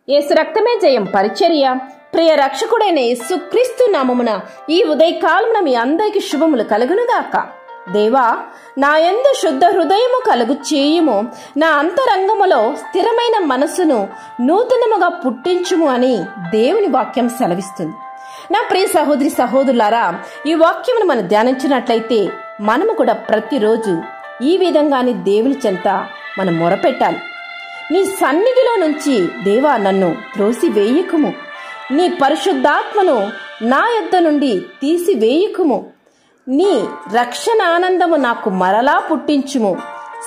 యేసు రక్తమే జయం పరిచర్య. ప్రియ రక్షకుడైన యేసుక్రీస్తు నామమున ఈ ఉదయకాలమున మీ అందరికి శుభములు కలుగునుగాక. దేవా, నా యందు శుద్ధ హృదయము కలుగు చేయుము, నా అంతరంగములో స్థిరమైన మనసును నూతనముగా పుట్టించుము అని దేవుని వాక్యం సెలవిస్తుంది. నా ప్రియ సహోదరి సహోదరులారా, ఈ వాక్యమును మనం ధ్యానించినట్లయితే మనము కూడా ప్రతిరోజు ఈ విధంగానే దేవుని చెంత మనం మొరపెట్టాలి. నీ సన్నిధిలో నుంచి దేవా నన్ను త్రోసివేయకుము, నీ పరిశుద్ధాత్మను నా యొద్ద నుండి తీసివేయకుము, నీ రక్షణ ఆనందము నాకు మరలా పుట్టించుము,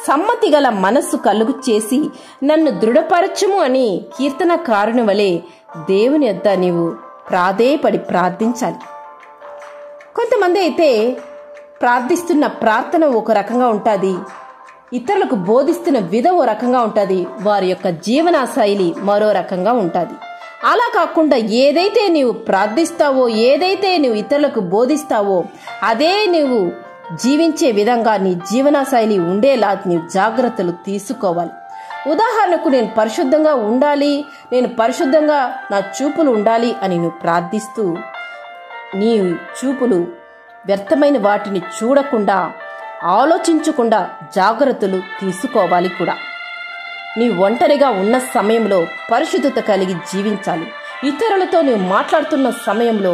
సమ్మతి గల మనస్సు కలుగు చేసి నన్ను దృఢపరచుము అని కీర్తనకారుని వలె దేవుని యొద్ద నీవు ప్రాధేయపడి ప్రార్థించాలి. కొంతమంది అయితే ప్రార్థిస్తున్న ప్రార్థన ఒక రకంగా ఉంటుంది, ఇతరులకు బోధిస్తున్న విధం ఓ రకంగా ఉంటుంది, వారి యొక్క జీవన శైలి మరో రకంగా ఉంటుంది. అలా కాకుండా ఏదైతే నీవు ప్రార్థిస్తావో, ఏదైతే నువ్వు ఇతరులకు బోధిస్తావో అదే నీవు జీవించే విధంగా నీ జీవన శైలి ఉండేలా నీవు జాగ్రత్తలు తీసుకోవాలి. ఉదాహరణకు నేను పరిశుద్ధంగా ఉండాలి, నేను పరిశుద్ధంగా నా చూపులు ఉండాలి అని నువ్వు ప్రార్థిస్తూ నీ చూపులు వ్యర్థమైన వాటిని చూడకుండా, ఆలోచించకుండా జాగ్రత్తలు తీసుకోవాలి కూడా. నీ ఒంటరిగా ఉన్న సమయంలో పరిశుద్ధత కలిగి జీవించాలి. ఇతరులతో నువ్వు మాట్లాడుతున్న సమయంలో,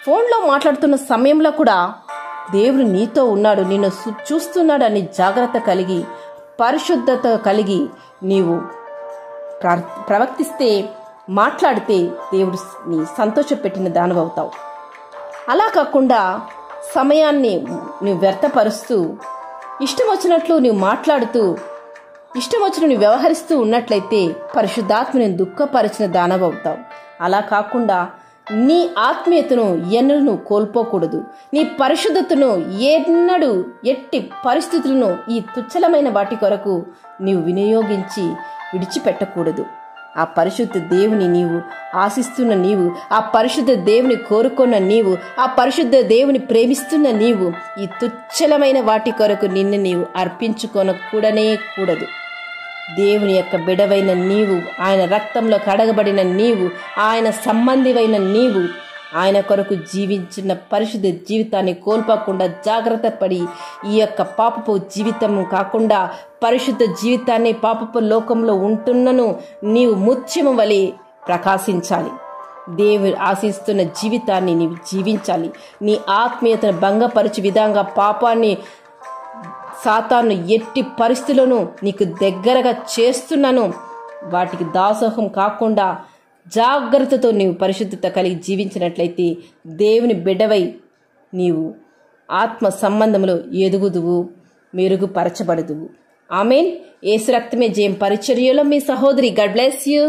ఫోన్లో మాట్లాడుతున్న సమయంలో కూడా దేవుడు నీతో ఉన్నాడు, నిన్ను చూస్తున్నాడు అని జాగ్రత్త కలిగి పరిశుద్ధత కలిగి నీవు ప్రవర్తిస్తే, మాట్లాడితే దేవుడు నీ సంతోషపెట్టిన దానవవుతావు. అలా కాకుండా సమయాన్ని నువ్వు వ్యర్థపరుస్తూ ఇష్టం వచ్చినట్లు నువ్వు మాట్లాడుతూ ఇష్టం వచ్చిన నువ్వు వ్యవహరిస్తూ ఉన్నట్లయితే పరిశుద్ధాత్మని దుఃఖపరిచిన దానవవుతావు. అలా కాకుండా నీ ఆత్మీయతను ఎన్నడూ నువ్వు కోల్పోకూడదు. నీ పరిశుద్ధతను ఎన్నడూ ఎట్టి పరిస్థితులను ఈ తుచ్చలమైన వాటి కొరకు నీవు వినియోగించి విడిచిపెట్టకూడదు. ఆ పరిశుద్ధ దేవుని నీవు ఆశిస్తున్న నీవు, ఆ పరిశుద్ధ దేవుని కోరుకున్న నీవు, ఆ పరిశుద్ధ దేవుని ప్రేమిస్తున్న నీవు ఈ తుచ్చలమైన వాటి కొరకు నిన్ను నీవు అర్పించుకొనకూడనే కూడదు. దేవుని యొక్క బిడవైన నీవు, ఆయన రక్తంలో కడగబడిన నీవు, ఆయన సంబంధివైన నీవు ఆయన కొరకు జీవించిన పరిశుద్ధ జీవితాన్ని కోల్పోకుండా జాగ్రత్త పడి ఈ యొక్క పాపపు జీవితం కాకుండా పరిశుద్ధ జీవితాన్ని పాపపు లోకంలో ఉంటున్నను నీవు ముత్యము వలె ప్రకాశించాలి. దేవుడు ఆశిస్తున్న జీవితాన్ని నీవు జీవించాలి. నీ ఆత్మీయతను భంగపరచు విధంగా పాపాన్ని, సాతాను ఎట్టి పరిస్థితులను నీకు దగ్గరగా చేస్తున్నాను వాటికి దాసోహం కాకుండా జాగ్రత్తతో నీవు పరిశుద్ధత కలిగి జీవించినట్లయితే దేవుని బిడ్డవై నీవు ఆత్మ సంబంధంలో ఎదుగుదువు, మెరుగుపరచబడుదువు. ఆమేన్. యేసు రక్తమే జయం పరిచర్యలో మీ సహోదరి. God bless you.